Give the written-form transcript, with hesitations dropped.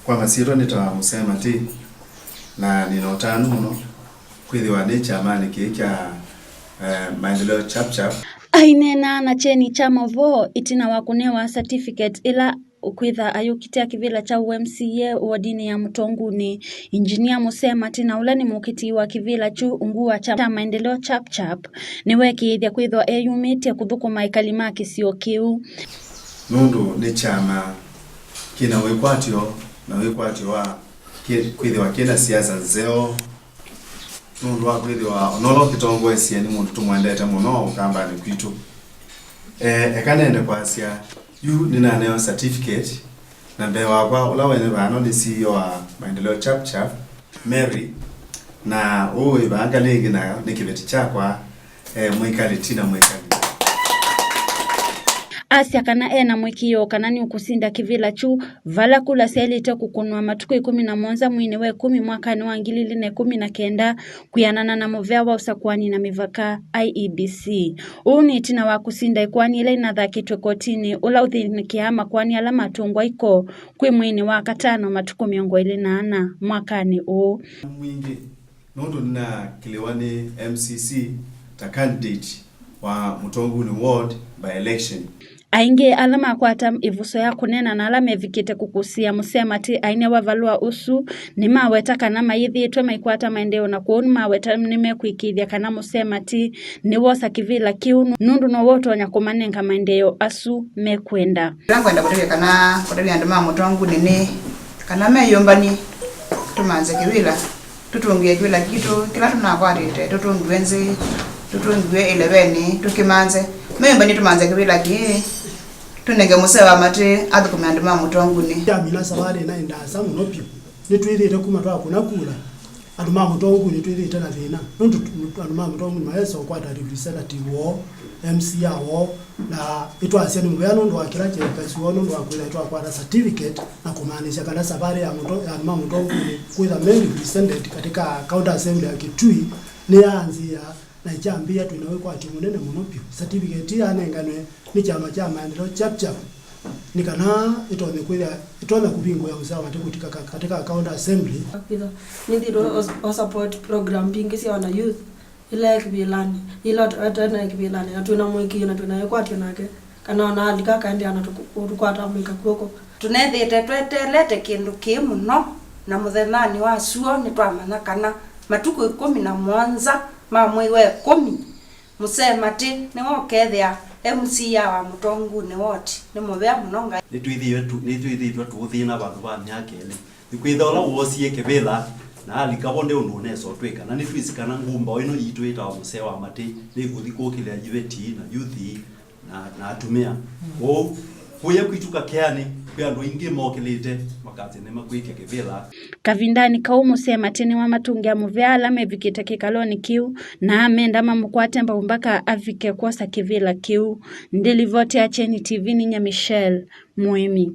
Kwa masiro nitamusema na ninotanu muno kwithiwa ni chama kya maendeleo chap ainena na cheni chama vo itina wakunewa certificate ila ukwitha ayukitia kivila cha UMCA wadini ya Mtonguni. Engineer musema tina ulani mukiti wa kivila chu ungua cha maendeleo chap niwe kiithia kwithwa eyumiti ya kuthuku maikalima kisio kiu nundu ni chama kina wekwatio na wekwatio wa kwithiwa kina siasa nzeo nundu wa kwithiwa onolo kitongo esie ni muntu tumwendete muno ukamba ni kwitu ekanende kwasia yu nina neo certificate na mbewa kwa ula wene bano ni CEO wa maendeleo chap Mary na uwe banga lingi nayo ni kibeti chakwa mwikali tina mwikali Asia kana na mwikio kanani ukusinda kivila chu vala kula selite kukunwa matuku 11 mwini we 10 mwaka ni wangilili ne 19 kuyanana na movea wa usakwani na mivaka IEBC. Uni itina wakusinda ikwani ile inadhakitwe kotini ula uthinikiama kwani alama tungwa iko kwi mwini wa 5 matuku 24 mwaka ni u. Mwingi nondo na kiliwani MCC ta candidate wa Mtonguni ward by election. Ainge alama kwata ivuso ya kunena na alama evikite kukusia musema ti aine wavalua usu ni maweta kana maithi itwe maikwata maendeo na kuonu maweta nime kuikithia kana musema ti ni wosa kivila kiu nundu no woto wanyakumanenga maendeo asu mekwenda kwenda kutewe kana kutewe andama Mtonguni ni kana meyumbani tumanze kivila tutungie kivila kitu kila tunakwatite tutungwenzi tutungwe 11 tukimanze meyumbani tumanze kivila ki tunenge musewa mate athukumandima Mtonguni ya mina sabade na indasa munopyo nitwithite kuma twakuna kula anduma Mtonguni twithite na thina nundu anduma Mtonguni mayeso kwata representative wo MC wo na itwasia ni mwe nundu wakira chepesi wo nundu wakwira twakwata certificate na kumaanisha kana sabade ya anduma Mtonguni kwitha main represented katika county assembly ya Kitui ni anzia na chambia tunawe kwa timu nene munopyo certificate ya nenganwe ni chama cha maendeleo chap nikana itone kupingwa ya usawa katika county assembly nindiro o support program bingi si wana youth ile kibilani ila atana kibilani na tuna mwiki na tuna kwatio nake kana ona alika kandi ana tukwata mwika kuoko tunethete twetelete kindu kimuno na muthemani wa suo ni twamana kana matuku 17 mamwe we 10 musema ti ni wokethia MC ya wa Mtonguni wote ni muvea munonga nitwithitwe tuthina bandu ba myaka ile nikwitha ola wosie kebela na alikabonde undu neso twika na nitwisikana ngumba ino yitwita wa musewa mati niguthi kokile ajiveti na youth na atumia o huya kwituka keani kwa ndo ingi mokilite makazi ne makwike kebela kavindani kaumu sema tini wa matungi ya muvyala mevikite kikaloni kiu na amenda mamukwate mpaka avike kosa kivila kiu ndilivote ya Cheni TV ni Michelle Muimi.